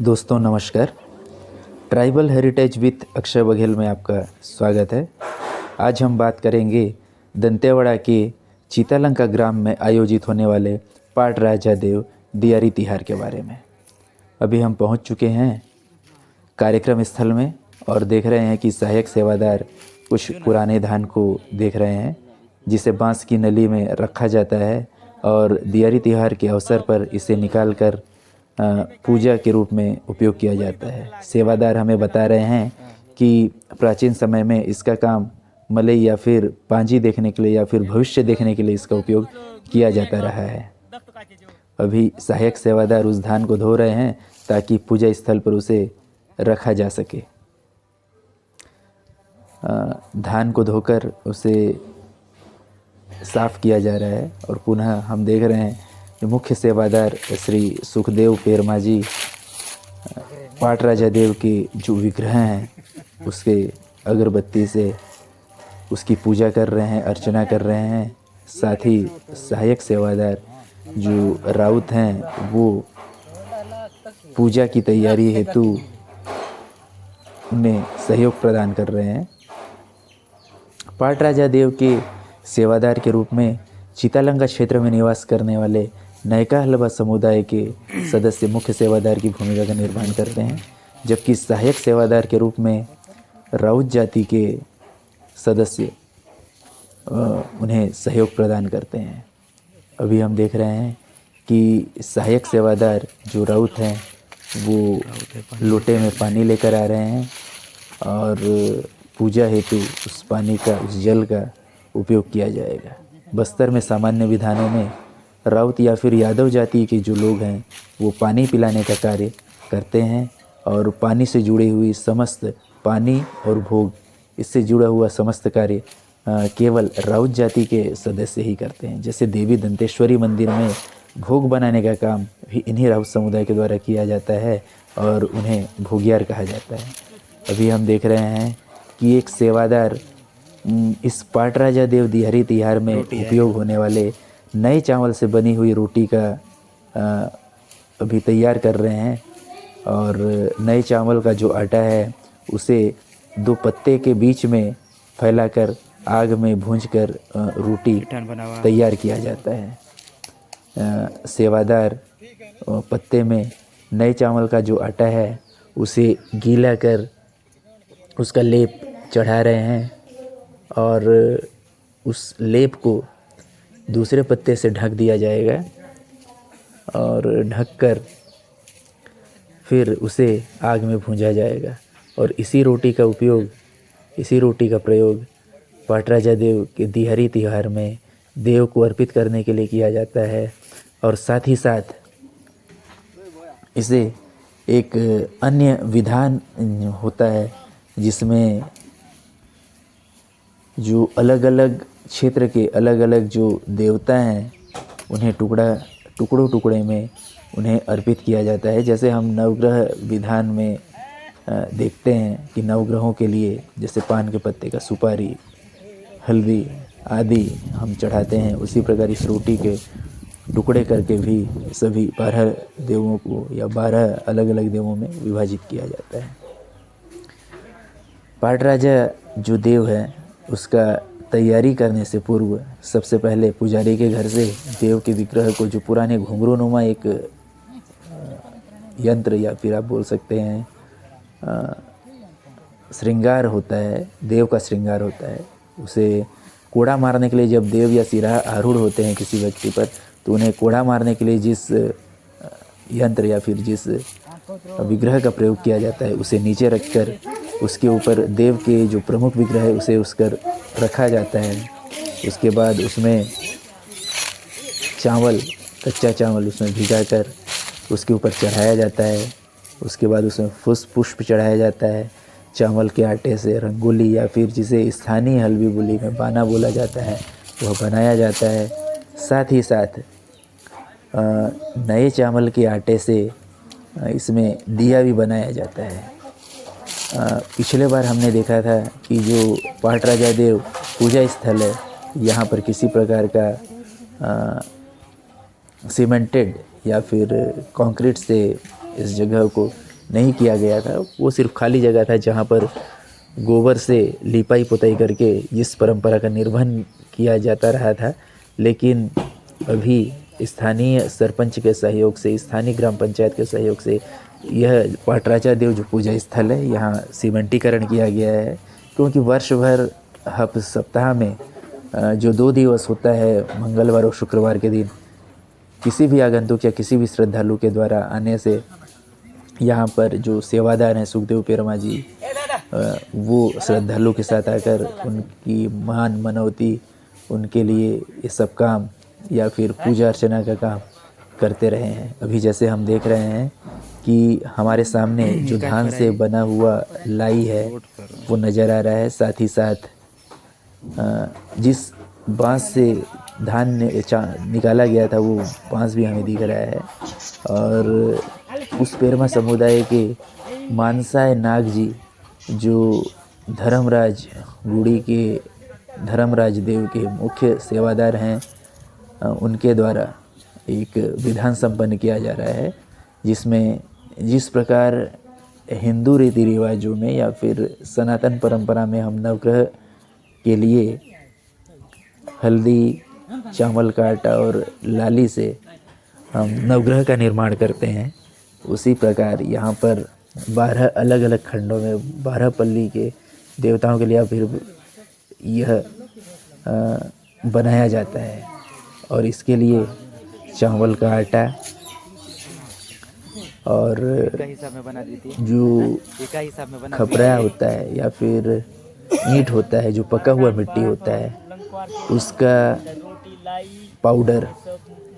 दोस्तों नमस्कार। Tribal heritage with Akshay Baghel में आपका स्वागत है। आज हम बात करेंगे दंतेवाड़ा के चीतालंका ग्राम में आयोजित होने वाले पाट राजा देव दियारी तिहार के बारे में। अभी हम पहुंच चुके हैं कार्यक्रम स्थल में और देख रहे हैं कि सहायक सेवादार कुछ पुराने धान को देख रहे हैं, जिसे बांस की नली में रखा जाता है और दियारी तिहार के अवसर पर इसे निकाल कर पूजा के रूप में उपयोग किया जाता है। सेवादार हमें बता रहे हैं कि प्राचीन समय में इसका काम मलई या फिर पांजी देखने के लिए या फिर भविष्य देखने के लिए इसका उपयोग किया जाता रहा है। अभी सहायक सेवादार उस धान को धो रहे हैं ताकि पूजा स्थल पर उसे रखा जा सके। धान को धोकर उसे साफ किया जा रहा है और पुनः हम देख रहे हैं कि मुख्य सेवादार श्री सुखदेव पेरमा जी पाट राजा देव के जो विग्रह हैं उसके अगरबत्ती से उसकी पूजा कर रहे हैं, अर्चना कर रहे हैं। साथ ही सहायक सेवादार जो राउत हैं वो पूजा की तैयारी हेतु उन्हें सहयोग प्रदान कर रहे हैं। पाट राजा देव के सेवादार के रूप में चीतालंका क्षेत्र में निवास करने वाले नयका हलबा समुदाय के सदस्य मुख्य सेवादार की भूमिका का निर्वहन करते हैं, जबकि सहायक सेवादार के रूप में राउत जाति के सदस्य उन्हें सहयोग प्रदान करते हैं। अभी हम देख रहे हैं कि सहायक सेवादार जो राउत हैं वो लोटे में पानी लेकर आ रहे हैं और पूजा हेतु उस पानी का, उस जल का उपयोग किया जाएगा। बस्तर में सामान्य विधानों में राउत या फिर यादव जाति के जो लोग हैं वो पानी पिलाने का कार्य करते हैं और पानी से जुड़ी हुई समस्त पानी और भोग, इससे जुड़ा हुआ समस्त कार्य केवल राउत जाति के सदस्य ही करते हैं। जैसे देवी दंतेश्वरी मंदिर में भोग बनाने का काम भी इन्हीं राउत समुदाय के द्वारा किया जाता है और उन्हें भोगियार कहा जाता है। अभी हम देख रहे हैं कि एक सेवादार इस पाट राजा देव दियारी तिहार में उपयोग होने वाले नए चावल से बनी हुई रोटी का अभी तैयार कर रहे हैं और नए चावल का जो आटा है उसे दो पत्ते के बीच में फैलाकर आग में भूंजकर रोटी तैयार किया जाता है। सेवादार पत्ते में नए चावल का जो आटा है उसे गीला कर उसका लेप चढ़ा रहे हैं और उस लेप को दूसरे पत्ते से ढक दिया जाएगा और ढककर फिर उसे आग में भूंजा जाएगा। और इसी रोटी का प्रयोग पाट राजा देव के दियारी तिहार में देव को अर्पित करने के लिए किया जाता है। और साथ ही साथ इसे एक अन्य विधान होता है जिसमें जो अलग अलग क्षेत्र के अलग अलग जो देवता हैं उन्हें टुकड़ों में उन्हें अर्पित किया जाता है। जैसे हम नवग्रह विधान में देखते हैं कि नवग्रहों के लिए जैसे पान के पत्ते का सुपारी, हल्दी आदि हम चढ़ाते हैं, उसी प्रकार इस रोटी के टुकड़े करके भी सभी 12 देवों को या 12 अलग अलग देवों में विभाजित किया जाता है। पाट राजा जो देव है उसका तैयारी करने से पूर्व सबसे पहले पुजारी के घर से देव के विग्रह को, जो पुराने घुंघरू नुमा एक यंत्र या फिर आप बोल सकते हैं श्रृंगार होता है, देव का श्रृंगार होता है, उसे कोड़ा मारने के लिए जब देव या सिराहा आरूढ़ होते हैं किसी व्यक्ति पर तो उन्हें कोड़ा मारने के लिए जिस यंत्र या फिर जिस विग्रह का प्रयोग किया जाता है उसे नीचे रखकर उसके ऊपर देव के जो प्रमुख विग्रह है उसे उसकर रखा जाता है। उसके बाद उसमें कच्चा चावल उसमें भिगाकर उसके ऊपर चढ़ाया जाता है। उसके बाद उसमें पुष्प चढ़ाया जाता है। चावल के आटे से रंगोली या फिर जिसे स्थानीय हल्बी बोली में बाना बोला जाता है वह बनाया जाता है। साथ ही साथ नए चावल के आटे से इसमें दिया भी बनाया जाता है। पिछले बार हमने देखा था कि जो पाट राजा देव पूजा स्थल है यहाँ पर किसी प्रकार का सीमेंटेड या फिर कंक्रीट से इस जगह को नहीं किया गया था, वो सिर्फ खाली जगह था जहाँ पर गोबर से लिपाई पुताई करके जिस परंपरा का निर्वहन किया जाता रहा था। लेकिन अभी स्थानीय सरपंच के सहयोग से, स्थानीय ग्राम पंचायत के सहयोग से यह पाटराजा देव जो पूजा स्थल है यहाँ सीमेंटीकरण किया गया है। क्योंकि वर्ष भर सप्ताह में जो 2 दिवस होता है, मंगलवार और शुक्रवार के दिन, किसी भी आगंतुक या किसी भी श्रद्धालु के द्वारा आने से यहाँ पर जो सेवादार हैं सुखदेव पेरमा जी, वो श्रद्धालु के साथ आकर उनकी मान मनौती, उनके लिए ये सब काम या फिर पूजा अर्चना का काम करते रहे हैं। अभी जैसे हम देख रहे हैं कि हमारे सामने जो धान से बना हुआ लाई है वो नज़र आ रहा है। साथ ही साथ जिस बांस से धान निकाला गया था वो बांस भी हमें दिख रहा है। और उस पेरमा समुदाय के मानसाय नाग जी जो धर्मराज गुड़ी के धर्मराज देव के मुख्य सेवादार हैं, उनके द्वारा एक विधान संपन्न किया जा रहा है, जिसमें जिस प्रकार हिंदू रीति रिवाजों में या फिर सनातन परंपरा में हम नवग्रह के लिए हल्दी, चावल का आटा और लाली से हम नवग्रह का निर्माण करते हैं, उसी प्रकार यहाँ पर 12 अलग अलग खंडों में 12 पल्ली के देवताओं के लिए फिर यह बनाया जाता है। और इसके लिए चावल का आटा और जो खपरा होता है या फिर ईंट होता है, जो पका हुआ मिट्टी होता है, उसका पाउडर,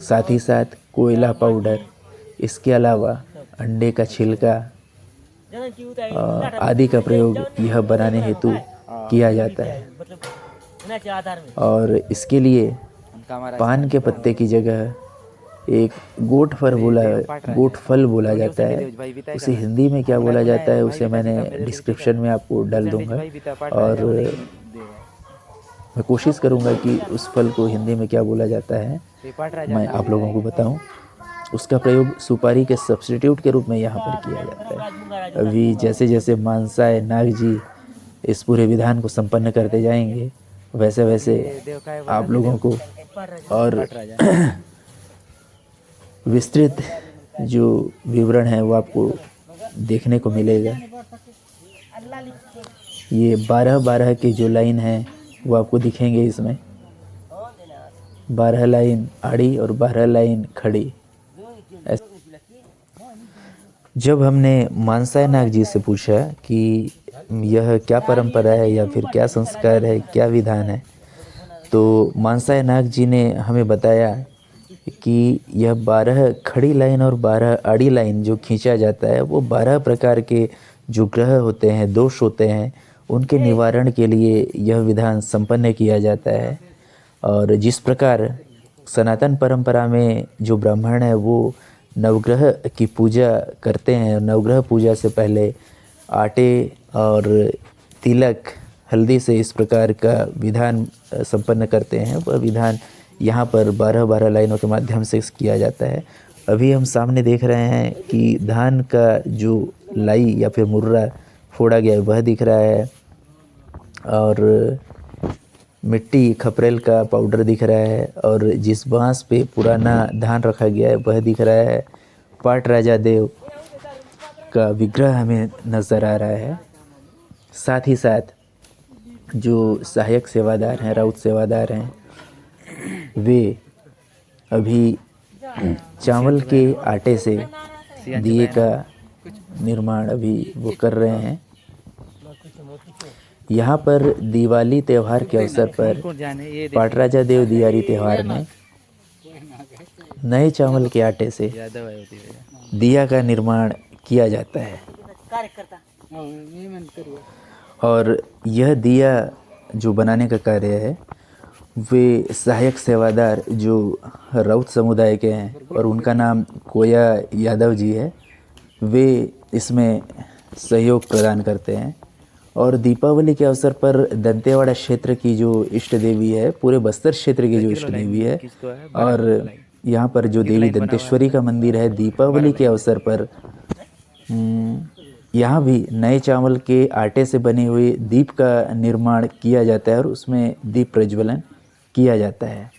साथ ही साथ कोयला पाउडर, इसके अलावा अंडे का छिलका आदि का प्रयोग यह बनाने हेतु किया जाता है। और इसके लिए पान के पत्ते की जगह एक गोट फल बोला जाता है। उसे हिंदी में क्या बोला जाता है उसे मैंने डिस्क्रिप्शन में आपको डाल दूंगा, और मैं कोशिश करूंगा कि उस फल को हिंदी में क्या बोला जाता है मैं आप लोगों को बताऊं। उसका प्रयोग सुपारी के सब्स्टिट्यूट के रूप में यहाँ पर किया जाता है। अभी जैसे जैसे मानसाय नाग जी इस पूरे विधान को संपन्न करते जाएंगे, वैसे वैसे आप लोगों को और विस्तृत जो विवरण है वो आपको देखने को मिलेगा। ये 12-12 की जो लाइन है वो आपको दिखेंगे। इसमें 12 लाइन आड़ी और 12 लाइन खड़ी। जब हमने मानसाय नाग जी से पूछा कि यह क्या परंपरा है या फिर क्या संस्कार है, क्या विधान है, तो मानसाय नाग जी ने हमें बताया कि यह 12 खड़ी लाइन और 12 आड़ी लाइन जो खींचा जाता है वो 12 प्रकार के जो ग्रह होते हैं, दोष होते हैं, उनके निवारण के लिए यह विधान संपन्न किया जाता है। और जिस प्रकार सनातन परंपरा में जो ब्राह्मण है वो नवग्रह की पूजा करते हैं, नवग्रह पूजा से पहले आटे और तिलक, हल्दी से इस प्रकार का विधान संपन्न करते हैं, वह विधान यहाँ पर 12-12 लाइनों के माध्यम से किया जाता है। अभी हम सामने देख रहे हैं कि धान का जो लाई या फिर मुर्रा फोड़ा गया है वह दिख रहा है, और मिट्टी खपरेल का पाउडर दिख रहा है, और जिस बांस पे पुराना धान रखा गया है वह दिख रहा है। पाटराजा देव का विग्रह हमें नज़र आ रहा है। साथ ही साथ जो सहायक सेवादार हैं, राउत सेवादार हैं, वे अभी चावल के आटे से दिए का निर्माण अभी वो कर रहे हैं। यहाँ पर दिवाली त्यौहार के अवसर पर पाटराजा देव दियारी त्यौहार में नए चावल के आटे से दिया का निर्माण किया जाता है। और यह दिया जो बनाने का कार्य है वे सहायक सेवादार जो राउत समुदाय के हैं और उनका नाम कोया यादव जी है, वे इसमें सहयोग प्रदान करते हैं। और दीपावली के अवसर पर दंतेवाड़ा क्षेत्र की जो इष्ट देवी है, पूरे बस्तर क्षेत्र की जो इष्ट देवी है, और यहाँ पर जो देवी दंतेश्वरी का मंदिर है, दीपावली के अवसर पर यहाँ भी नए चावल के आटे से बने हुए दीप का निर्माण किया जाता है और उसमें दीप प्रज्वलन किया जाता है।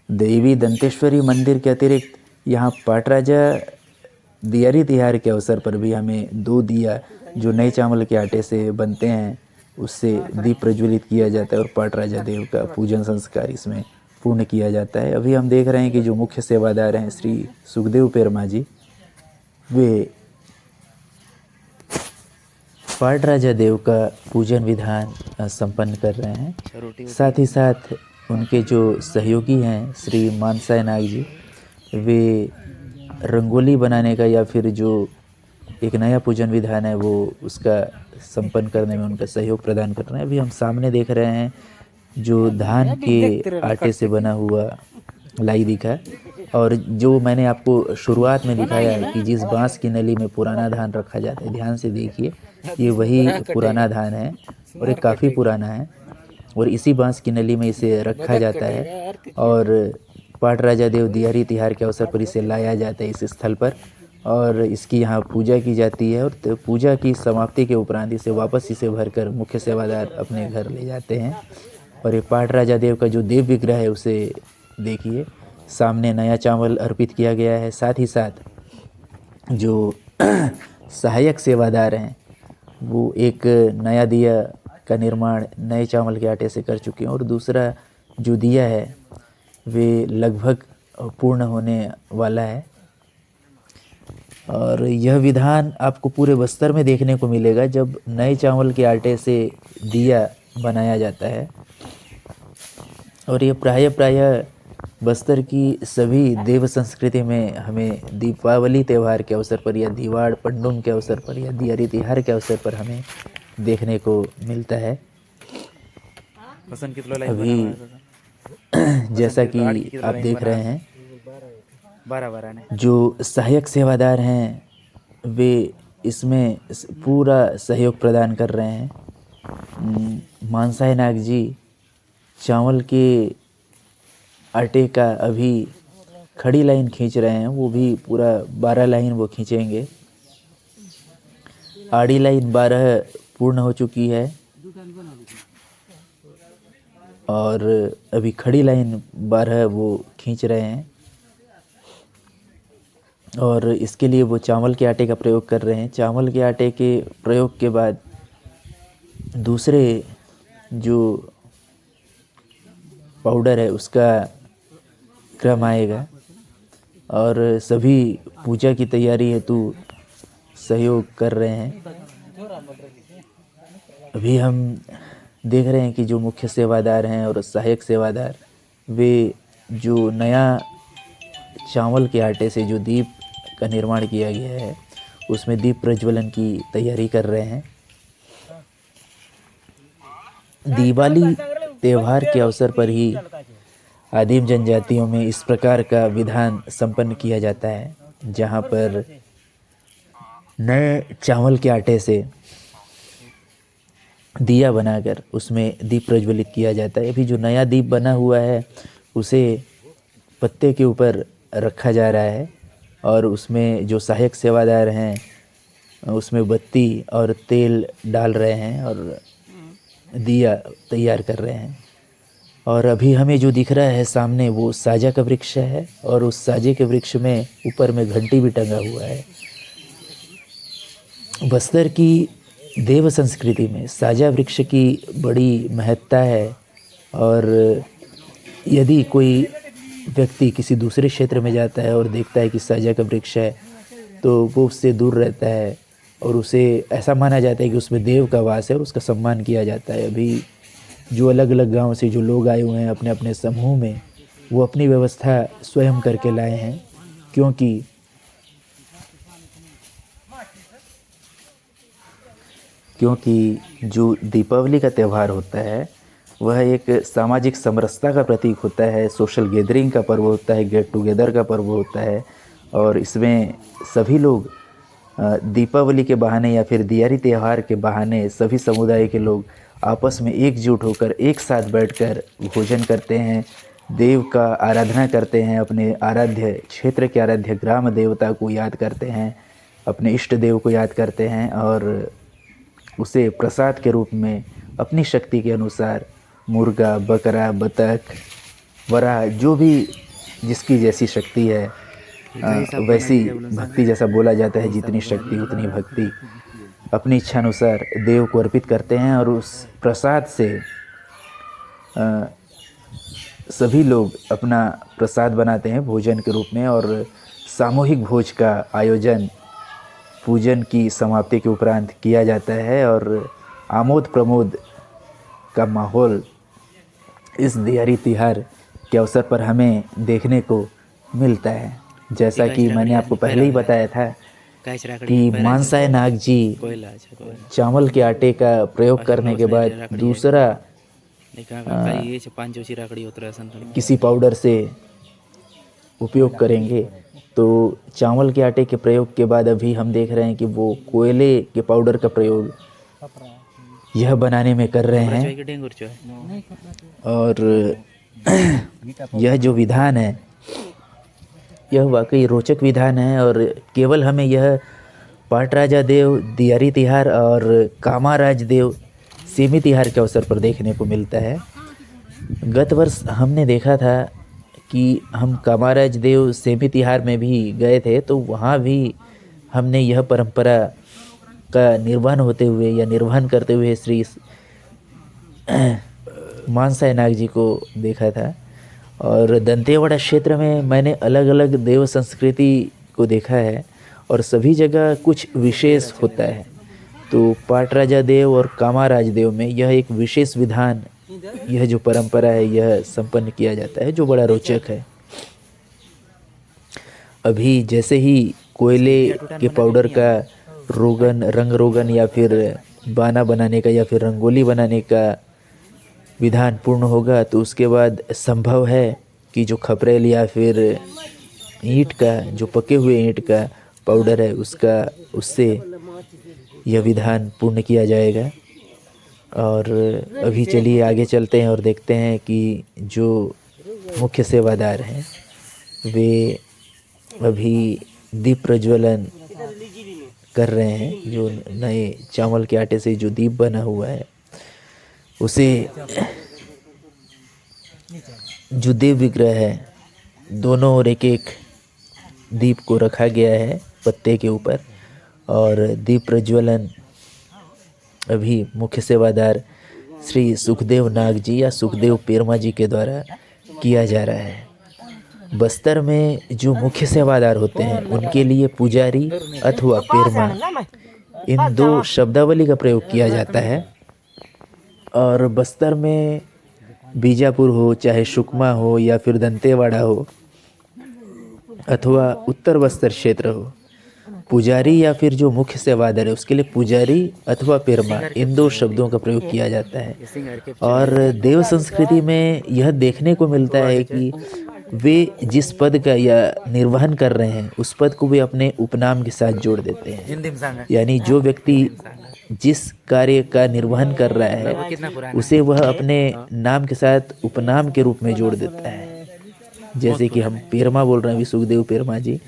देवी दंतेश्वरी मंदिर के अतिरिक्त यहाँ पाटराजा दियारी तिहार के अवसर पर भी हमें 2 दिया जो नए चावल के आटे से बनते हैं उससे दीप प्रज्वलित किया जाता है और पाटराजा देव का पूजन संस्कार इसमें पूर्ण किया जाता है। अभी हम देख रहे हैं कि जो मुख्य सेवादार हैं श्री सुखदेव पेरमा जी, वे पाटराजा देव का पूजन विधान संपन्न कर रहे हैं। साथ ही साथ उनके जो सहयोगी हैं श्री मानसाय नाग जी, वे रंगोली बनाने का या फिर जो एक नया पूजन विधान है वो उसका संपन्न करने में उनका सहयोग प्रदान कर रहे हैं। अभी हम सामने देख रहे हैं जो धान के आटे से बना हुआ लाई दिखा, और जो मैंने आपको शुरुआत में दिखाया कि जिस बांस की नली में पुराना धान रखा जाता है, ध्यान से देखिए, ये वही पुराना धान है और ये काफ़ी पुराना है और इसी बांस की नली में इसे रखा जाता है और पाटराजा देव दियारी तिहार के अवसर पर इसे लाया जाता है इस स्थल पर और इसकी यहाँ पूजा की जाती है और पूजा की समाप्ति के उपरांत इसे भरकर मुख्य सेवादार अपने घर ले जाते हैं। और ये पाटराजा देव का जो देव विग्रह है उसे देखिए, सामने नया चावल अर्पित किया गया है। साथ ही साथ जो सहायक सेवादार हैं वो एक नया दिया का निर्माण नए चावल के आटे से कर चुके हैं और दूसरा जो दिया है वे लगभग पूर्ण होने वाला है। और यह विधान आपको पूरे बस्तर में देखने को मिलेगा जब नए चावल के आटे से दिया बनाया जाता है। और ये प्रायः बस्तर की सभी देव संस्कृति में हमें दीपावली त्यौहार के अवसर पर या दीवाड़ पंडुम के अवसर पर या दियारी तिहार के अवसर पर हमें देखने को मिलता है। अभी जैसा कि आप देख रहे हैं जो सहायक सेवादार हैं वे इसमें पूरा सहयोग प्रदान कर रहे हैं। मानसाय नाग जी चावल के आटे का अभी खड़ी लाइन खींच रहे हैं, वो भी पूरा 12 लाइन वो खींचेंगे। आड़ी लाइन 12 पूर्ण हो चुकी है और अभी खड़ी लाइन 12 वो खींच रहे हैं और इसके लिए वो चावल के आटे का प्रयोग कर रहे हैं। चावल के आटे के प्रयोग के बाद दूसरे जो पाउडर है उसका क्रम आएगा और सभी पूजा की तैयारी हेतु सहयोग कर रहे हैं। अभी हम देख रहे हैं कि जो मुख्य सेवादार हैं और सहायक सेवादार वे जो नया चावल के आटे से जो दीप का निर्माण किया गया है उसमें दीप प्रज्वलन की तैयारी कर रहे हैं। दिवाली त्यौहार के अवसर पर ही आदिम जनजातियों में इस प्रकार का विधान संपन्न किया जाता है जहाँ पर नए चावल के आटे से दिया बनाकर उसमें दीप प्रज्वलित किया जाता है। अभी जो नया दीप बना हुआ है उसे पत्ते के ऊपर रखा जा रहा है और उसमें जो सहायक सेवादार हैं उसमें बत्ती और तेल डाल रहे हैं और दिया तैयार कर रहे हैं। और अभी हमें जो दिख रहा है सामने वो साजा का वृक्ष है और उस साजे के वृक्ष में ऊपर में घंटी भी टंगा हुआ है। बस्तर की देव संस्कृति में साजा वृक्ष की बड़ी महत्ता है और यदि कोई व्यक्ति किसी दूसरे क्षेत्र में जाता है और देखता है कि साजा का वृक्ष है तो वो उससे दूर रहता है और उसे ऐसा माना जाता है कि उसमें देव का वास है और उसका सम्मान किया जाता है। अभी जो अलग अलग गांव से जो लोग आए हुए हैं अपने अपने समूह में, वो अपनी व्यवस्था स्वयं करके लाए हैं क्योंकि जो दीपावली का त्यौहार होता है वह एक सामाजिक समरसता का प्रतीक होता है, सोशल गैदरिंग का पर्व होता है, गेट टुगेदर का पर्व होता है। और इसमें सभी लोग दीपावली के बहाने या फिर दियारी त्यौहार के बहाने सभी समुदाय के लोग आपस में एकजुट होकर एक साथ बैठकर भोजन करते हैं, देव का आराधना करते हैं, अपने आराध्य क्षेत्र के आराध्य ग्राम देवता को याद करते हैं अपने इष्ट देव को याद करते हैं और उसे प्रसाद के रूप में अपनी शक्ति के अनुसार मुर्गा, बकरा, बतख, वरा, जो भी जिसकी जैसी शक्ति है वैसी भक्ति, जैसा बोला जाता है जितनी शक्ति उतनी भक्ति, अपनी इच्छा अनुसार देव को अर्पित करते हैं। और उस प्रसाद से सभी लोग अपना प्रसाद बनाते हैं भोजन के रूप में और सामूहिक भोज का आयोजन पूजन की समाप्ति के उपरांत किया जाता है और आमोद प्रमोद का माहौल इस दिवाली तिहार के अवसर पर हमें देखने को मिलता है। जैसा कि मैंने आपको पहले ही बताया था कि मानसाय नाग जी चावल के आटे का प्रयोग करने के बाद दूसरा किसी पाउडर से उपयोग करेंगे, तो चावल के आटे के प्रयोग के बाद अभी हम देख रहे हैं कि वो कोयले के पाउडर का प्रयोग यह बनाने में कर रहे हैं। और यह जो विधान है यह वाकई रोचक विधान है और केवल हमें यह पाटराजा देव दियारी तिहार और कामाराज देव सेमी तिहार के अवसर पर देखने को मिलता है। गत वर्ष हमने देखा था कि हम कामाराज देव सेमी तिहार में भी गए थे, तो वहाँ भी हमने यह परंपरा का निर्वहन होते हुए या निर्वहन करते हुए श्री मानसाय नाग जी को देखा था। और दंतेवाड़ा क्षेत्र में मैंने अलग अलग देव संस्कृति को देखा है और सभी जगह कुछ विशेष होता है। तो पाटराजा देव और कामाराज देव में यह एक विशेष विधान, यह जो परंपरा है यह संपन्न किया जाता है, जो बड़ा रोचक है। अभी जैसे ही कोयले के पाउडर का रोगन, रंग रोगन या फिर बाना बनाने का या फिर रंगोली बनाने का विधान पूर्ण होगा, तो उसके बाद संभव है कि जो खपरेल या फिर ईंट का, जो पके हुए ईंट का पाउडर है उससे यह विधान पूर्ण किया जाएगा। और अभी चलिए आगे चलते हैं और देखते हैं कि जो मुख्य सेवादार हैं वे अभी दीप प्रज्वलन कर रहे हैं। जो नए चावल के आटे से जो दीप बना हुआ है उसे, जो देव विग्रह है दोनों ओर एक एक दीप को रखा गया है पत्ते के ऊपर और दीप प्रज्वलन अभी मुख्य सेवादार श्री सुखदेव नाग जी या सुखदेव पेरमा जी के द्वारा किया जा रहा है। बस्तर में जो मुख्य सेवादार होते हैं उनके लिए पुजारी अथवा पेरमा, इन दो शब्दावली का प्रयोग किया जाता है। और बस्तर में बीजापुर हो, चाहे सुकमा हो या फिर दंतेवाड़ा हो अथवा उत्तर बस्तर क्षेत्र हो, पुजारी या फिर जो मुख्य सेवादार है उसके लिए पुजारी अथवा पेरमा, इन दो शब्दों का प्रयोग किया जाता है। और देव संस्कृति में यह देखने को मिलता है कि वे जिस पद का या निर्वहन कर रहे हैं उस पद को वे अपने उपनाम के साथ जोड़ देते हैं। यानी जो व्यक्ति जिस कार्य का निर्वहन कर रहा है उसे वह अपने नाम के साथ उपनाम के रूप में जोड़ देता है। जैसे कि हम पेरमा बोल रहे हैं, सुखदेव पेरमा जी,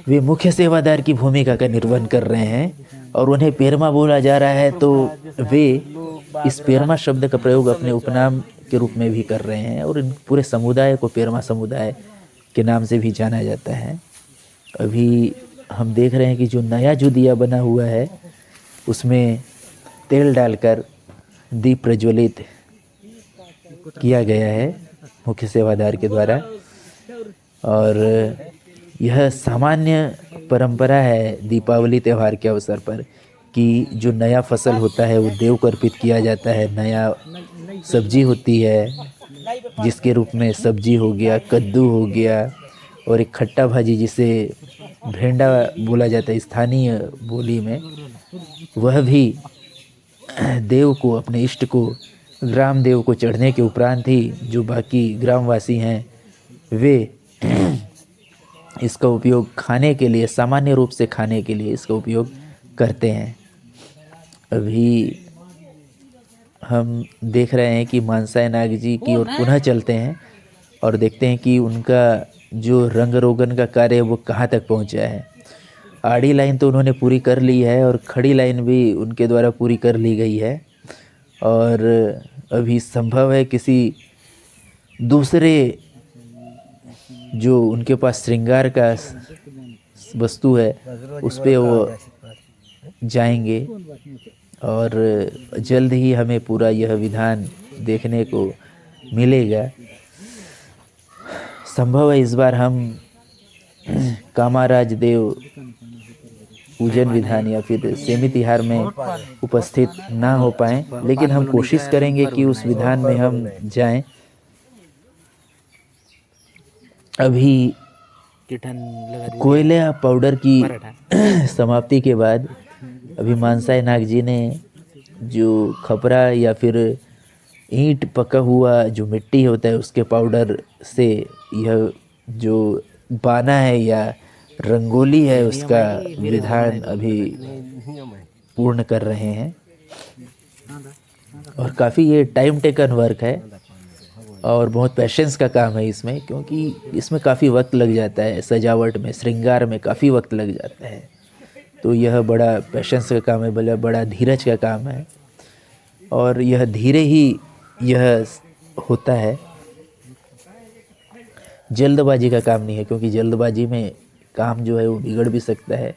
वे मुख्य सेवादार की भूमिका का निर्वहन कर रहे हैं और उन्हें पेरमा बोला जा रहा है, तो वे इस पेरमा शब्द का प्रयोग अपने उपनाम के रूप में भी कर रहे हैं और इन पूरे समुदाय को पेरमा समुदाय के नाम से भी जाना जाता है। अभी हम देख रहे हैं कि जो नया जो दिया बना हुआ है उसमें तेल डालकर दीप प्रज्वलित किया गया है मुख्य सेवादार के द्वारा। और यह सामान्य परंपरा है दीपावली त्यौहार के अवसर पर कि जो नया फसल होता है वो देव को अर्पित किया जाता है। नया सब्जी होती है जिसके रूप में सब्जी हो गया, कद्दू हो गया और एक खट्टा भाजी जिसे भेंडा बोला जाता है स्थानीय बोली में, वह भी देव को, अपने इष्ट को, ग्राम देव को चढ़ने के उपरांत ही जो बाकी ग्रामवासी हैं वे इसका उपयोग खाने के लिए, सामान्य रूप से खाने के लिए इसका उपयोग करते हैं। अभी हम देख रहे हैं कि मानसाय नाग जी की ओर पुनः चलते हैं और देखते हैं कि उनका जो रंग रोगन का कार्य है वो कहाँ तक पहुँचा है। आड़ी लाइन तो उन्होंने पूरी कर ली है और खड़ी लाइन भी उनके द्वारा पूरी कर ली गई है। और अभी संभव है किसी दूसरे जो उनके पास श्रृंगार का वस्तु है उस पे वो जाएंगे और जल्द ही हमें पूरा यह विधान देखने को मिलेगा। संभव है इस बार हम कामाराज देव पूजन विधान या फिर सेमी तिहार में उपस्थित ना हो पाए, लेकिन हम कोशिश करेंगे कि उस विधान में हम जाएं। अभी कोयला पाउडर की समाप्ति के बाद अभी मानसाय नाग जी ने जो खपरा या फिर ईंट पका हुआ जो मिट्टी होता है उसके पाउडर से यह जो बाना है या रंगोली है उसका विधान अभी पूर्ण कर रहे हैं। और काफ़ी ये टाइम टेकन वर्क है और बहुत पेशेंस का काम है इसमें, क्योंकि इसमें काफ़ी वक्त लग जाता है, सजावट में श्रृंगार में काफ़ी वक्त लग जाता है। तो यह बड़ा पेशेंस का काम है, बड़ा धीरज का काम है और यह धीरे ही यह होता है, जल्दबाजी का काम नहीं है, क्योंकि जल्दबाजी में काम जो है वो बिगड़ भी सकता है।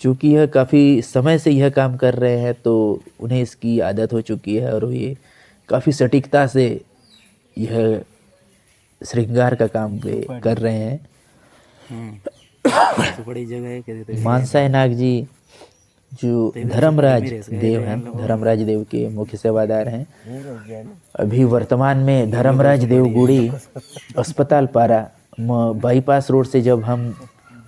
चूँकि यह काफ़ी समय से यह काम कर रहे हैं तो उन्हें इसकी आदत हो चुकी है और ये काफ़ी सटीकता से यह श्रृंगार का काम कर रहे हैं। तो बड़ी जगह है मानसाय नाग जी जो धर्मराज देव हैं, धर्मराज देव के मुख्य सेवादार हैं। अभी वर्तमान में धर्मराज देव गुड़ी अस्पताल पारा बाईपास रोड से जब हम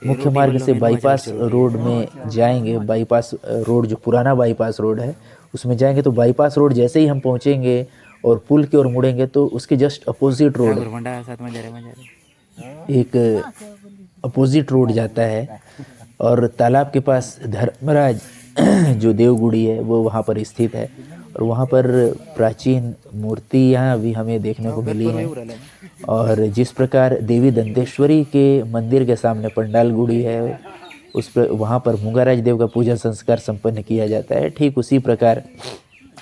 मुख्य मार्ग से बाईपास रोड में जाएंगे, बाईपास रोड जो पुराना बाईपास रोड है उसमें जाएंगे, तो बाईपास रोड जैसे ही हम पहुंचेंगे और पुल की ओर मुड़ेंगे तो उसके जस्ट अपोजिट रोड एक अपोजिट रोड जाता है और तालाब के पास धर्मराज जो देवगुड़ी है वो वहाँ पर स्थित है और वहाँ पर प्राचीन मूर्तियाँ भी हमें देखने को मिली हैं। और जिस प्रकार देवी दंतेश्वरी के मंदिर के सामने पंडाल गुड़ी है उस पर वहाँ पर मूंगाराज देव का पूजन संस्कार संपन्न किया जाता है, ठीक उसी प्रकार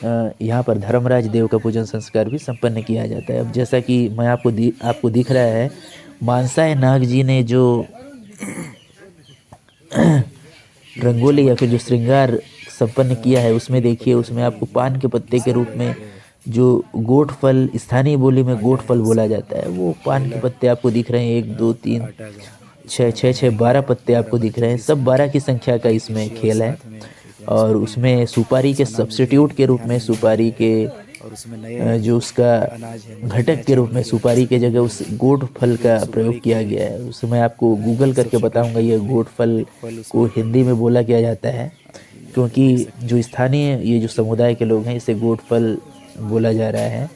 यहाँ पर धर्मराज देव का पूजन संस्कार भी संपन्न किया जाता है। अब जैसा कि मैं आपको दिख रहा है, मानसाय नाग जी ने जो रंगोली या फिर जो श्रृंगार संपन्न किया है उसमें देखिए, उसमें आपको पान के पत्ते के रूप में जो गोट फल, स्थानीय बोली में गोट फल बोला जाता है, वो पान के पत्ते आपको दिख रहे हैं। 1 2 3 6 6 12 पत्ते आपको दिख रहे हैं। सब 12 की संख्या का इसमें खेल है और उसमें सुपारी के सब्स्टिट्यूट के रूप में, सुपारी के जो उसका घटक के रूप में सुपारी के जगह उस गोट फल का प्रयोग किया गया है। उसमें आपको गूगल करके बताऊंगा ये गोट फल को हिंदी में बोला किया जाता है, क्योंकि जो स्थानीय ये जो समुदाय के लोग हैं इसे गोट फल बोला जा रहा है।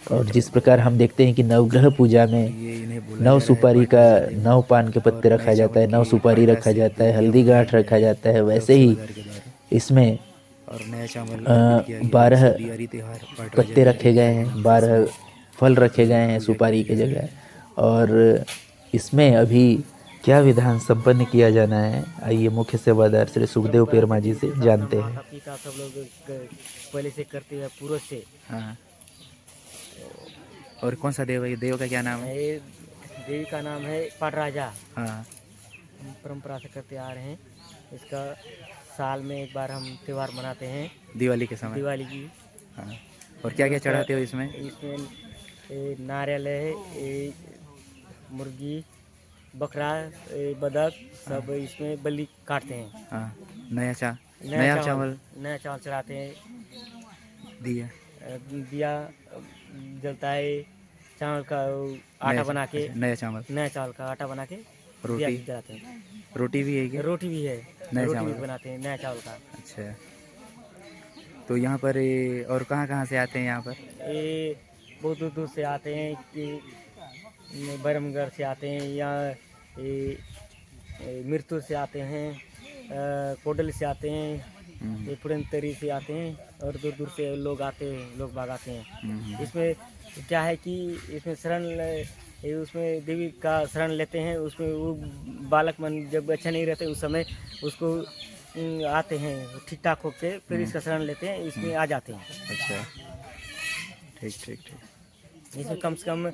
और जिस प्रकार हम देखते हैं कि नवग्रह पूजा में 9 सुपारी का 9 पान के पत्ते रखा जाता है, 9 सुपारी रखा जाता है, हल्दी गांठ रखा जाता है, वैसे ही इसमें 12 पत्ते रखे गए हैं, 12 फल रखे गए हैं सुपारी के जगह। और इसमें अभी क्या विधान संपन्न किया जाना है, आइए मुख्य सेवादार श्री सुखदेव पेरमा जी से जानते हैं। सब लोग पहले से करते हैं पूर्व से। हाँ। और कौन सा देव है? देव का क्या नाम है? देवी का नाम है पाटराजा। हाँ। परंपरा से करते आ रहे हैं। इसका साल में एक बार हम त्यौहार मनाते हैं, दिवाली के समय, दिवाली की। हाँ। और क्या क्या चढ़ाते हो इसमें? इसमें नारियल है, मुर्गी, बकरा, बदक, सब इसमें बलि काटते हैं। हाँ। नया चावल चढ़ाते हैं, दिया जलता है, चावल का आटा बना के, नया चावल का आटा बना के रोटी जलाते हैं। रोटी भी है क्या? रोटी भी है, रोटी भी बनाते हैं नया चावल का। अच्छा, तो यहाँ पर और कहाँ से आते हैं यहाँ पर? ये बहुत दूर से आते हैं, कि बरमगढ़ से आते हैं, या मिर्तुर से आते हैं, कोडल से आते हैं, ये पुरंतरी से आते हैं और दूर दूर से लोग आते हैं, लोग बाग आते हैं। इसमें क्या है कि इसमें शरण ये उसमें देवी का शरण लेते हैं। उसमें वो बालक मन जब अच्छा नहीं रहते उस समय उसको आते हैं ठीक ठाक होके, फिर इसका शरण लेते हैं, इसमें आ जाते हैं। अच्छा, ठीक ठीक ठीक। इसमें कम से कम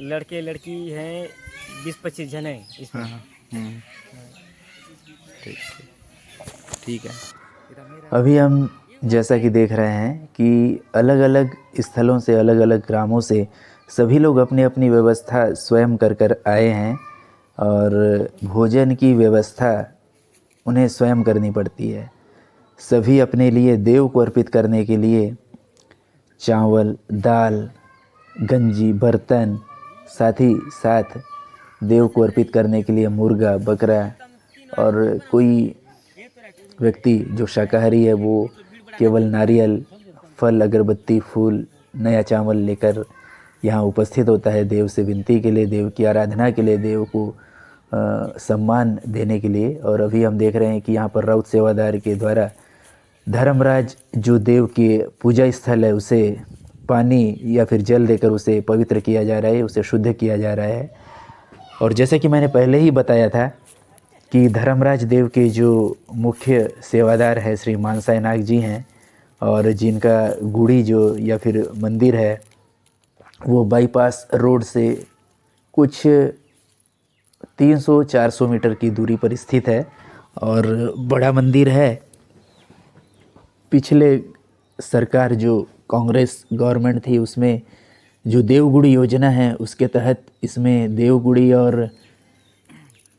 लड़के लड़की हैं 20-25 जन हैं इसमें। हाँ, ठीक ठीक है। अभी हम जैसा कि देख रहे हैं कि अलग अलग स्थलों से, अलग अलग ग्रामों से सभी लोग अपनी अपनी व्यवस्था स्वयं कर कर आए हैं और भोजन की व्यवस्था उन्हें स्वयं करनी पड़ती है। सभी अपने लिए देव को अर्पित करने के लिए चावल, दाल, गंजी, बर्तन, साथ ही साथ देव को अर्पित करने के लिए मुर्गा, बकरा, और कोई व्यक्ति जो शाकाहारी है वो केवल नारियल, फल, अगरबत्ती, फूल, नया चावल लेकर यहाँ उपस्थित होता है देव से विनती के लिए, देव की आराधना के लिए, देव को सम्मान देने के लिए। और अभी हम देख रहे हैं कि यहाँ पर राउत सेवादार के द्वारा धर्मराज जो देव के पूजा स्थल है उसे पानी या फिर जल देकर उसे पवित्र किया जा रहा है, उसे शुद्ध किया जा रहा है। और जैसे कि मैंने पहले ही बताया था कि धर्मराज देव के जो मुख्य सेवादार है श्री मानसाय नाग जी हैं, और जिनका गुड़ी जो या फिर मंदिर है वो बाईपास रोड से कुछ 300-400 मीटर की दूरी पर स्थित है और बड़ा मंदिर है। पिछले सरकार जो कांग्रेस गवर्नमेंट थी उसमें जो देवगुड़ी योजना है उसके तहत इसमें देवगुड़ी और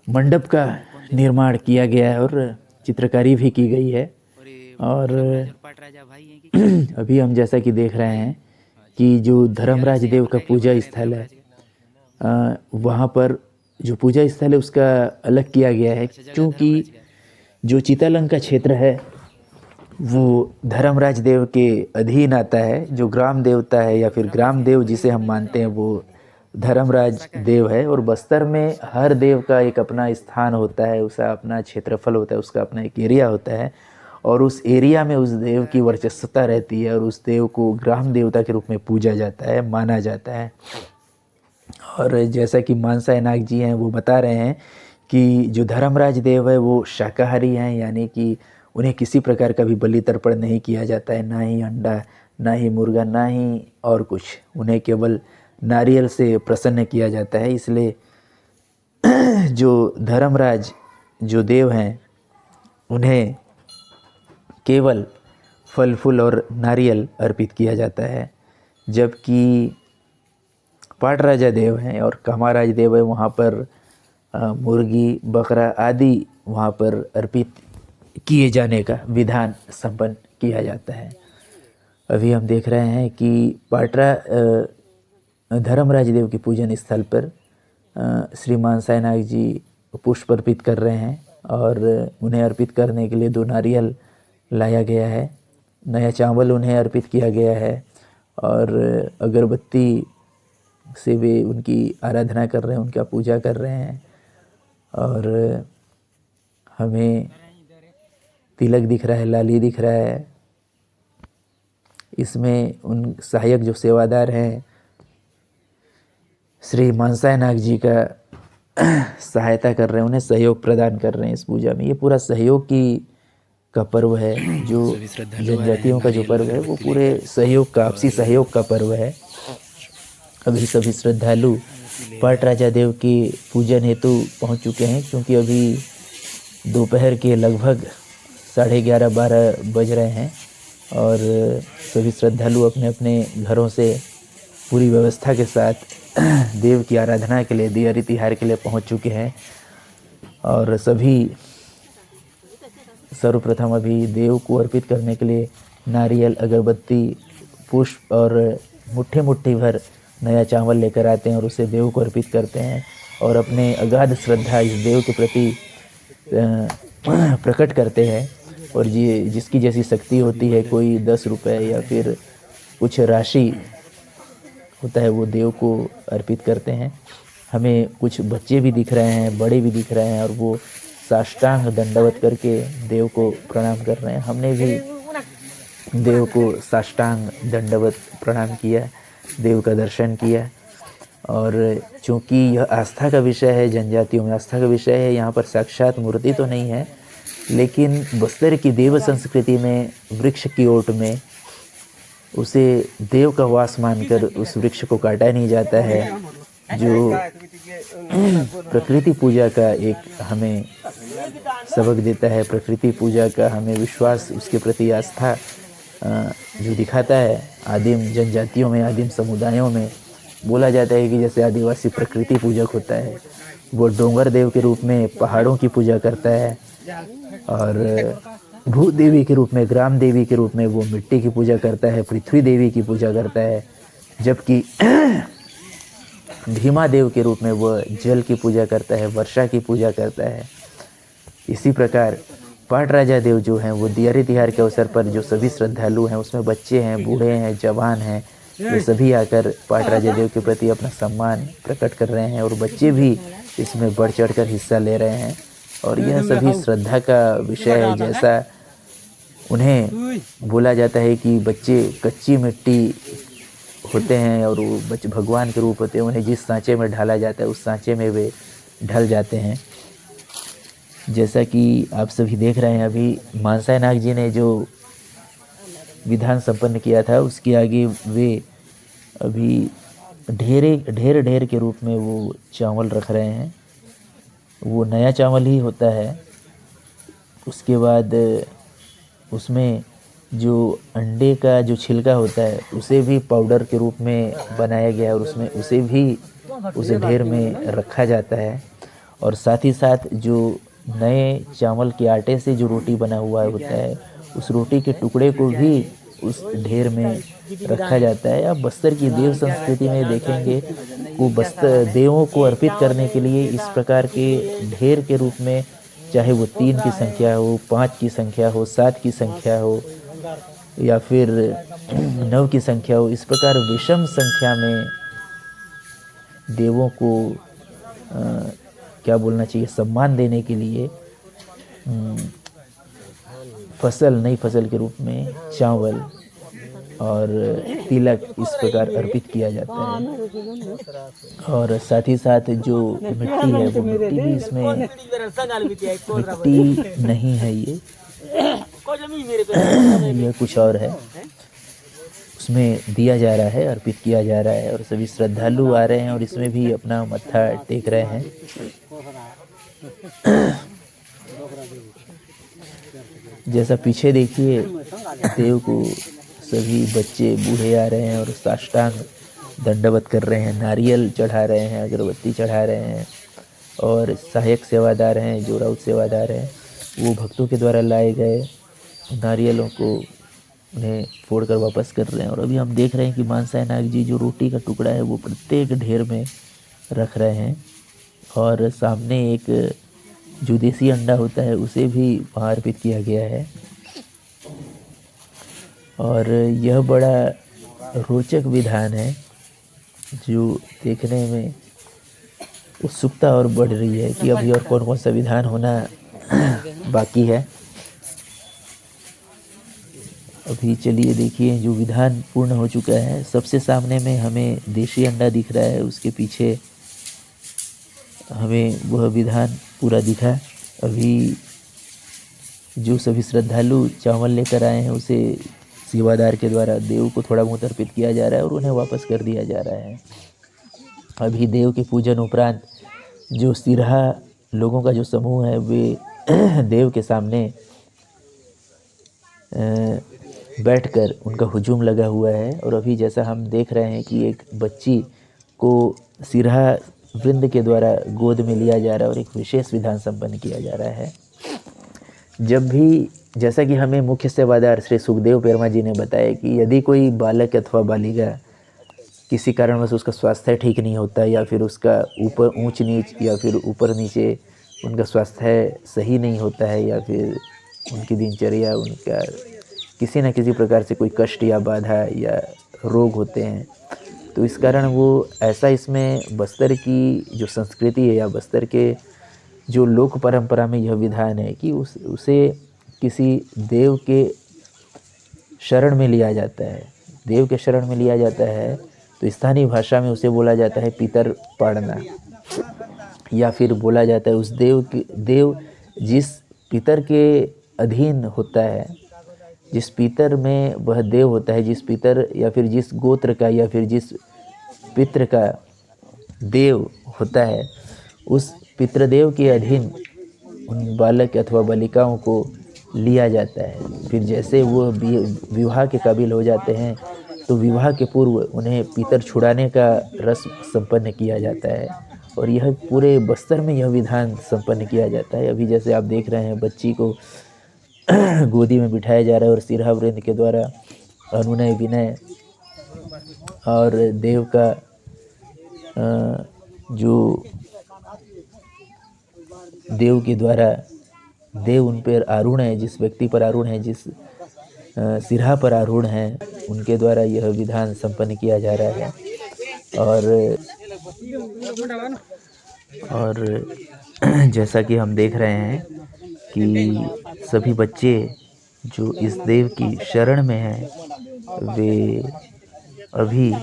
मंडप का निर्माण किया गया है और चित्रकारी भी की गई है। और अभी हम जैसा कि देख रहे हैं कि जो धर्मराज देव का पूजा स्थल है वहाँ पर जो पूजा स्थल है उसका अलग किया गया है, क्योंकि जो चितालंग का क्षेत्र है वो धर्मराज देव के अधीन आता है। जो ग्राम देवता है या फिर ग्राम देव जिसे हम मानते हैं वो धर्मराज देव है। और बस्तर में हर देव का एक अपना स्थान होता है, उसका अपना क्षेत्रफल होता है, उसका अपना एक एरिया होता है और उस एरिया में उस देव की वर्चस्वता रहती है और उस देव को ग्राम देवता के रूप में पूजा जाता है, माना जाता है। और जैसा कि मानसाय नाग जी हैं वो बता रहे हैं कि जो धर्मराज देव है वो शाकाहारी हैं, यानी कि उन्हें किसी प्रकार का भी बलि तर्पण नहीं किया जाता है, ना ही अंडा, ना ही मुर्गा, ना ही और कुछ। उन्हें केवल नारियल से प्रसन्न किया जाता है। इसलिए जो धर्मराज जो देव हैं उन्हें केवल फल फूल और नारियल अर्पित किया जाता है। जबकि पाट राजा देव हैं और कामाराज देव है वहाँ पर मुर्गी, बकरा आदि वहाँ पर अर्पित किए जाने का विधान संपन्न किया जाता है। अभी हम देख रहे हैं कि पाटरा धर्मराज देव के पूजन स्थल पर श्री मानसाय नाग जी पुष्प अर्पित कर रहे हैं और उन्हें अर्पित करने के लिए 2 नारियल लाया गया है, नया चावल उन्हें अर्पित किया गया है और अगरबत्ती से वे उनकी आराधना कर रहे हैं, उनका पूजा कर रहे हैं। और हमें तिलक दिख रहा है, लाली दिख रहा है। इसमें उन सहायक जो सेवादार हैं श्री मानसाय नाग जी का सहायता कर रहे हैं, उन्हें सहयोग प्रदान कर रहे हैं इस पूजा में। ये पूरा सहयोग का पर्व है। जो जनजातियों का जो पर्व है वो पूरे सहयोग का, आपसी सहयोग का पर्व है। अभी सभी श्रद्धालु पाट राजा देव की पूजन हेतु पहुंच चुके हैं, क्योंकि अभी दोपहर के लगभग 11:30-12 बज रहे हैं और सभी श्रद्धालु अपने अपने घरों से पूरी व्यवस्था के साथ देव की आराधना के लिए, दिया तिहार के लिए पहुंच चुके हैं। और सभी सर्वप्रथम अभी देव को अर्पित करने के लिए नारियल, अगरबत्ती, पुष्प और मुट्ठी मुट्ठी भर नया चावल लेकर आते हैं और उसे देव को अर्पित करते हैं और अपने अगाध श्रद्धा इस देव के प्रति प्रकट करते हैं। और ये जिसकी जैसी शक्ति होती है, कोई 10 रुपये या फिर कुछ राशि होता है वो देव को अर्पित करते हैं। हमें कुछ बच्चे भी दिख रहे हैं, बड़े भी दिख रहे हैं और वो साष्टांग दंडवत करके देव को प्रणाम कर रहे हैं। हमने भी देव को साष्टांग दंडवत प्रणाम किया, देव का दर्शन किया और चूँकि यह आस्था का विषय है, जनजातियों में आस्था का विषय है, यहाँ पर साक्षात मूर्ति तो नहीं है, लेकिन बस्तर की देव संस्कृति में वृक्ष की ओट में उसे देव का वास मानकर उस वृक्ष को काटा नहीं जाता है, जो प्रकृति पूजा का एक हमें सबक देता है, प्रकृति पूजा का हमें विश्वास, उसके प्रति आस्था जो दिखाता है। आदिम जनजातियों में, आदिम समुदायों में बोला जाता है कि जैसे आदिवासी प्रकृति पूजक होता है, वो डोंगर देव के रूप में पहाड़ों की पूजा करता है, और भू देवी के रूप में, ग्राम देवी के रूप में वो मिट्टी की पूजा करता है, पृथ्वी देवी की पूजा करता है, जबकि भीमा देव के रूप में वह जल की पूजा करता है, वर्षा की पूजा करता है। इसी प्रकार पाट राजा देव जो हैं वो दियारी तिहार के अवसर पर जो सभी श्रद्धालु हैं, उसमें बच्चे हैं, बूढ़े हैं, जवान हैं, ये सभी आकर पाट राजा देव के प्रति अपना सम्मान प्रकट कर रहे हैं, और बच्चे भी इसमें बढ़ चढ़कर हिस्सा ले रहे हैं। और यह सभी श्रद्धा का विषय है। जैसा उन्हें बोला जाता है कि बच्चे कच्ची मिट्टी होते हैं और वो बच्चे भगवान के रूप होते हैं, उन्हें जिस सांचे में ढाला जाता है उस सांचे में वे ढल जाते हैं। जैसा कि आप सभी देख रहे हैं, अभी मानसाय नाग जी ने जो विधान संपन्न किया था, उसके आगे वे अभी ढेर के रूप में वो चावल रख रहे हैं। वो नया चावल ही होता है। उसके बाद उसमें जो अंडे का जो छिलका होता है उसे भी पाउडर के रूप में बनाया गया है, और उसमें उसे भी उसे ढेर में रखा जाता है। और साथ ही साथ जो नए चावल के आटे से जो रोटी बना हुआ होता है, उस रोटी के टुकड़े को भी उस ढेर में रखा जाता है। आप बस्तर की देव संस्कृति में देखेंगे, वो बस्तर देवों को अर्पित करने के लिए इस प्रकार के ढेर के रूप में, चाहे वो 3 की संख्या हो, 5 की संख्या हो, 7 की संख्या हो, या फिर 9 की संख्या हो, इस प्रकार विषम संख्या में देवों को क्या बोलना चाहिए, सम्मान देने के लिए नई फसल के रूप में चावल और तिलक इस प्रकार अर्पित किया जाता है। और साथ ही साथ जो मिट्टी है, वो मिट्टी भी इसमें मिट्टी नहीं है, ये कुछ और है, उसमें दिया जा रहा है, अर्पित किया जा रहा है। और सभी श्रद्धालु आ रहे हैं और इसमें भी अपना मत्था टेक रहे हैं। जैसा पीछे देखिए, देव को सभी बच्चे बूढ़े आ रहे हैं और साष्टांग दंडवत कर रहे हैं, नारियल चढ़ा रहे हैं, अगरबत्ती चढ़ा रहे हैं। और सहायक सेवादार हैं, जो राउत सेवादार हैं, वो भक्तों के द्वारा लाए गए नारियलों को उन्हें फोड़कर वापस कर रहे हैं। और अभी हम देख रहे हैं कि मानसाय नाग जी जो रोटी का टुकड़ा है वो प्रत्येक ढेर में रख रहे हैं। और सामने एक जो देसी अंडा होता है उसे भी वहाँ अर्पित किया गया है। और यह बड़ा रोचक विधान है जो देखने में उत्सुकता और बढ़ रही है कि अभी और कौन कौन सा विधान होना बाकी है। अभी चलिए देखिए, जो विधान पूर्ण हो चुका है, सबसे सामने में हमें देशी अंडा दिख रहा है, उसके पीछे हमें वह विधान पूरा दिखा। अभी जो सभी श्रद्धालु चावल लेकर आए हैं उसे सेवादार के द्वारा देव को थोड़ा बहुत अर्पित किया जा रहा है और उन्हें वापस कर दिया जा रहा है। अभी देव के पूजन उपरांत जो सिरहा लोगों का जो समूह है वे देव के सामने बैठकर उनका हुजूम लगा हुआ है। और अभी जैसा हम देख रहे हैं कि एक बच्ची को सिरहा वृंद के द्वारा गोद में लिया जा रहा है और एक विशेष विधान संपन्न किया जा रहा है। जब भी, जैसा कि हमें मुख्य सेवादार श्री सुखदेव पेरमा जी ने बताया कि यदि कोई बालक अथवा बालिका किसी कारणवश उसका स्वास्थ्य ठीक नहीं होता, या फिर उसका ऊपर ऊंच नीच या फिर ऊपर नीचे उनका स्वास्थ्य सही नहीं होता है, या फिर उनकी दिनचर्या, उनका किसी न किसी प्रकार से कोई कष्ट या बाधा या रोग होते हैं, तो इस कारण वो ऐसा, इसमें बस्तर की जो संस्कृति है या बस्तर के जो लोक परंपरा में यह विधान है कि उसे किसी देव के शरण में लिया जाता है। देव के शरण में लिया जाता है तो स्थानीय भाषा में उसे बोला जाता है पितर पाड़ना, या फिर बोला जाता है उस देव जिस पितर के अधीन होता है, जिस पितर में वह देव होता है, जिस पितर या फिर जिस गोत्र का या फिर जिस पितृ का देव होता है, उस पितृदेव के अधीन उन बालक अथवा बालिकाओं को लिया जाता है। फिर जैसे वो विवाह के काबिल हो जाते हैं तो विवाह के पूर्व उन्हें पितर छुड़ाने का रस्म संपन्न किया जाता है, और यह पूरे बस्तर में यह विधान संपन्न किया जाता है। अभी जैसे आप देख रहे हैं, बच्ची को गोदी में बिठाया जा रहा है और सिरहा वृंद के द्वारा अनुनय विनय और देव का जो देव के द्वारा देव उन पर आरूढ़ है, जिस व्यक्ति पर आरूढ़ है, जिस सिरहा पर आरूढ़ है, उनके द्वारा यह विधान संपन्न किया जा रहा है। और जैसा कि हम देख रहे हैं कि सभी बच्चे जो इस देव की शरण में हैं, वे अभी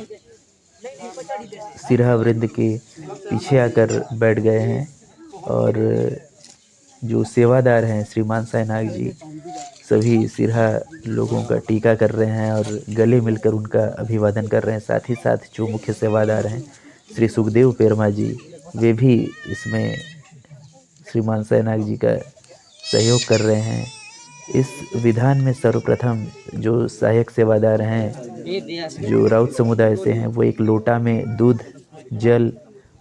सिरहा वृंद के पीछे आकर बैठ गए हैं, और जो सेवादार हैं श्रीमान साईनाथ जी सभी सिरहा लोगों का टीका कर रहे हैं और गले मिलकर उनका अभिवादन कर रहे हैं। साथ ही साथ जो मुख्य सेवादार हैं श्री सुखदेव पेरमा जी, वे भी इसमें श्रीमान साईनाथ जी का सहयोग कर रहे हैं। इस विधान में सर्वप्रथम जो सहायक सेवादार हैं जो राउत समुदाय से हैं, वो एक लोटा में दूध, जल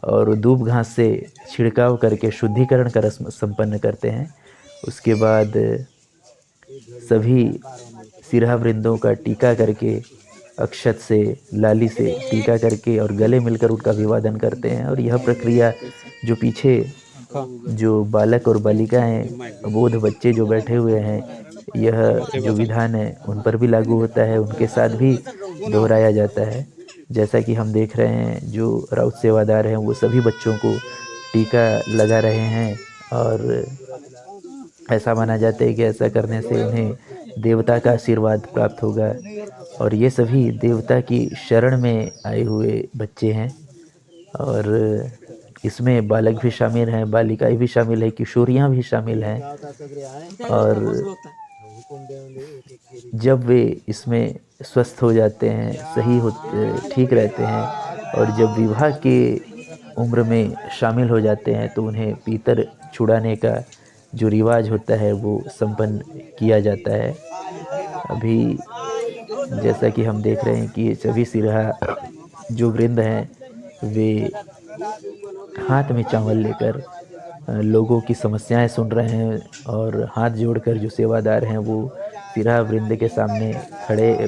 और दूब घास से छिड़काव करके शुद्धिकरण का रस्म संपन्न करते हैं। उसके बाद सभी सिरहा वृंदों का टीका करके, अक्षत से, लाली से टीका करके और गले मिलकर उनका अभिवादन करते हैं। और यह प्रक्रिया जो पीछे जो बालक और बालिकाएं, अबोध बच्चे जो बैठे हुए हैं, यह जो विधान है उन पर भी लागू होता है, उनके साथ भी दोहराया जाता है। जैसा कि हम देख रहे हैं, जो राउत सेवादार हैं वो सभी बच्चों को टीका लगा रहे हैं, और ऐसा माना जाता है कि ऐसा करने से उन्हें देवता का आशीर्वाद प्राप्त होगा। और ये सभी देवता की शरण में आए हुए बच्चे हैं, और इसमें बालक भी शामिल हैं, बालिकाएं भी शामिल हैं, किशोरियां भी शामिल हैं। और जब वे इसमें स्वस्थ हो जाते हैं, ठीक रहते हैं, और जब विवाह के उम्र में शामिल हो जाते हैं तो उन्हें पीतर छुड़ाने का जो रिवाज होता है वो संपन्न किया जाता है। अभी जैसा कि हम देख रहे हैं कि सभी सिरहा जो वृंद हैं वे हाथ में चावल लेकर लोगों की समस्याएं सुन रहे हैं, और हाथ जोड़कर जो सेवादार हैं वो सिरहा वृंद के सामने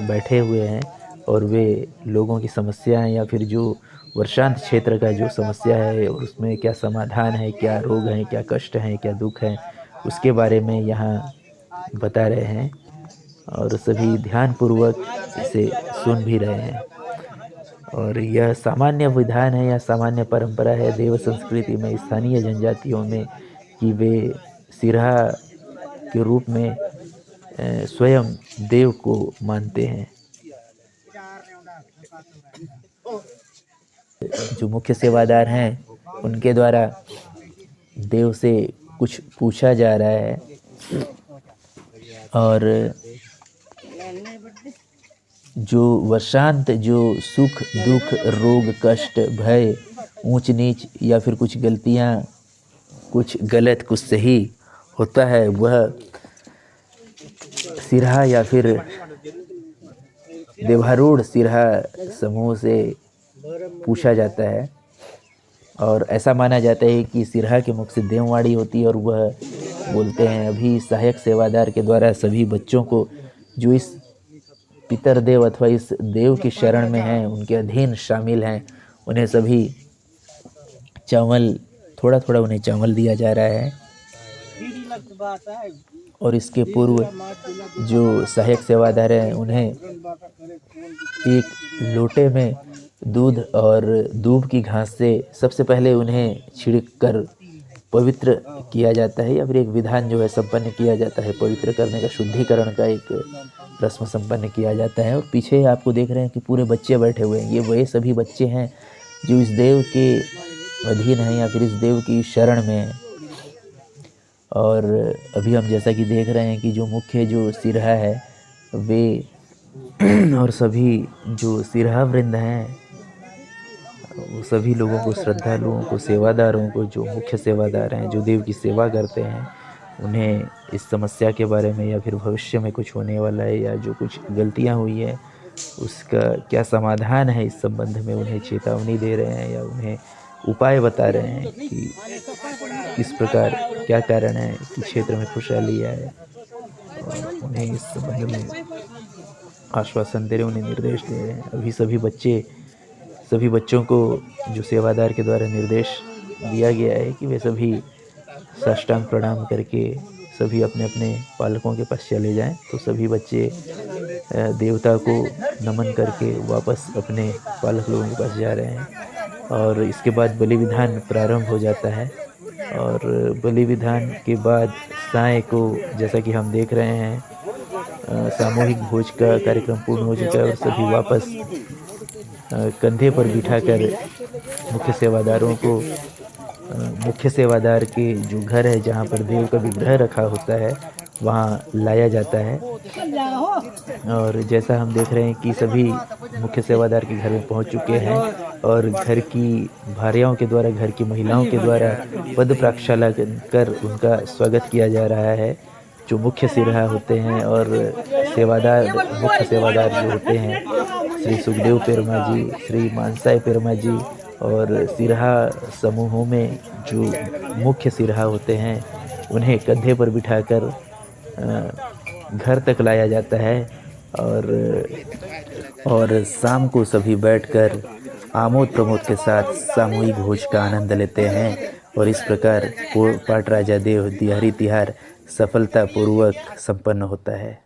बैठे हुए हैं, और वे लोगों की समस्याएं या फिर जो वर्षांत क्षेत्र का जो समस्या है और उसमें क्या समाधान है, क्या रोग हैं, क्या कष्ट हैं, क्या दुख हैं, उसके बारे में यहाँ बता रहे हैं, और सभी ध्यानपूर्वक इसे सुन भी रहे हैं। और यह सामान्य विधान है या सामान्य परंपरा है देव संस्कृति में, स्थानीय जनजातियों में, कि वे सिरहा के रूप में स्वयं देव को मानते हैं। जो मुख्य सेवादार हैं उनके द्वारा देव से कुछ पूछा जा रहा है, और जो वर्षांत, जो सुख दुख, रोग, कष्ट, भय, ऊंच नीच या फिर कुछ गलतियां, कुछ गलत कुछ सही होता है, वह सिरहा या फिर देवारूढ़ सिरहा समूह से पूछा जाता है। और ऐसा माना जाता है कि सिरहा के मुख से देववाणी होती है, और वह बोलते हैं। अभी सहायक सेवादार के द्वारा सभी बच्चों को जो इस पितर देव अथवा इस देव की शरण में हैं, उनके अधीन शामिल हैं, उन्हें सभी चावल, थोड़ा थोड़ा उन्हें चावल दिया जा रहा है। और इसके पूर्व जो सहायक सेवादार हैं उन्हें एक लोटे में दूध और दूब की घास से सबसे पहले उन्हें छिड़क कर पवित्र किया जाता है, या फिर एक विधान जो है संपन्न किया जाता है, पवित्र करने का, शुद्धिकरण का एक रस्म संपन्न किया जाता है। और पीछे आपको देख रहे हैं कि पूरे बच्चे बैठे हुए हैं। ये वही सभी बच्चे हैं जो इस देव के अधीन हैं या फिर इस देव की शरण में हैं। और अभी हम जैसा कि देख रहे हैं कि जो मुख्य जो सिरहा है वे और सभी जो सिरहा वृंद हैं वो सभी लोगों को, श्रद्धालुओं को, सेवादारों को, जो मुख्य सेवादार हैं, जो देव की सेवा करते हैं, उन्हें इस समस्या के बारे में या फिर भविष्य में कुछ होने वाला है या जो कुछ गलतियां हुई है उसका क्या समाधान है, इस संबंध में उन्हें चेतावनी दे रहे हैं या उन्हें उपाय बता रहे हैं कि किस प्रकार क्या कारण है कि क्षेत्र में खुशहाली आए, और उन्हें इस संबंध में आश्वासन दे रहे, उन्हें निर्देश दे रहे हैं। अभी सभी बच्चों को जो सेवादार के द्वारा निर्देश दिया गया है कि वे सभी साष्टांग प्रणाम करके सभी अपने अपने पालकों के पास चले जाएं। तो सभी बच्चे देवता को नमन करके वापस अपने पालक लोगों के पास जा रहे हैं। और इसके बाद बलि विधान प्रारंभ हो जाता है। और बलि विधान के बाद साय को, जैसा कि हम देख रहे हैं, सामूहिक भोज का कार्यक्रम पूर्ण हो चुका है और सभी वापस कंधे पर बिठाकर मुख्य सेवादारों को मुख्य सेवादार के जो घर है जहाँ पर देव का विग्रह रखा होता है वहाँ लाया जाता है। और जैसा हम देख रहे हैं कि सभी मुख्य सेवादार के घर में पहुँच चुके हैं और घर की भार्याओं के द्वारा, घर की महिलाओं के द्वारा पद प्रक्षाला कर उनका स्वागत किया जा रहा है। जो मुख्य सिरहा होते हैं और मुख्य सेवादार जो होते हैं, श्री सुखदेव पेरमा जी, श्री मानसाय पेरमा जी, और सिरहा समूहों में जो मुख्य सिरहा होते हैं उन्हें कंधे पर बिठाकर घर तक लाया जाता है। और शाम को सभी बैठकर आमोद प्रमोद के साथ सामूहिक भोज का आनंद लेते हैं। और इस प्रकार पाट राजा देव दिहारी तिहार सफलतापूर्वक संपन्न होता है।